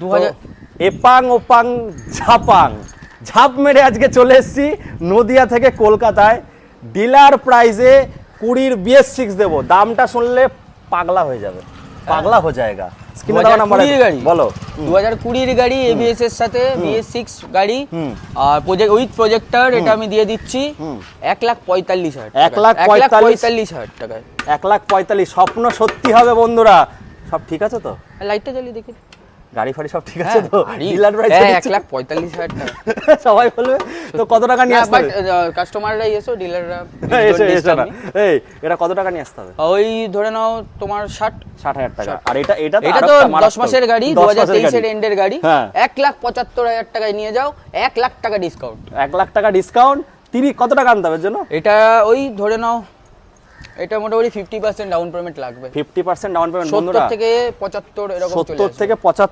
2000 এপাং ওপাং ঝাপাং ঝাপ মেরে আজকে চলে এসেছি নদিয়া থেকে কলকাতায় ডিলার প্রাইসে 20 BS6 দেবো। দামটা শুনলে পাগলা হয়ে যাবে, পাগলা হয়ে যায়গা। স্ক্রিনে দেওয়া নাম্বারে বলো। 2020 গাড়ি এবিএস এর সাথে BS6 গাড়ি আর উইথ প্রজেক্টর, এটা আমি দিয়ে দিচ্ছি 1,45,000 1,45,000 টাকায়। 1,45,000 স্বপ্ন সত্যি হবে বন্ধুরা। সব ঠিক আছে তো? লাইটটা জ্বালিয়ে দেখি, গাড়ি ফাড়ি সব ঠিক আছে তো? ডিলার প্রাইস 1,45,000 টাকা সবাই বলবে তো কত টাকা নিয়ে আসতে হবে? কাস্টমাররা এসো, ডিলাররা এসো না। এই এটা কত টাকা নিয়ে আসতে হবে? ওই ধরে নাও তোমার 60,000 টাকা। আর এটা এটা তো 10 মাসের গাড়ি, 2023 এর এন্ডের গাড়ি। 1,75,000 টাকায় নিয়ে যাও, 1 লাখ টাকা ডিসকাউন্ট। 1 লাখ টাকা ডিসকাউন্ট। 30 কত টাকা আনতে হবে এর জন্য? এটা ওই ধরে নাও এটা মোটামুটি 50% ডাউন পেমেন্ট লাগবে। 50% ডাউন পেমেন্ট বন্ধুরা, 70 থেকে 75 এরকম চলে আসে। 70 থেকে 75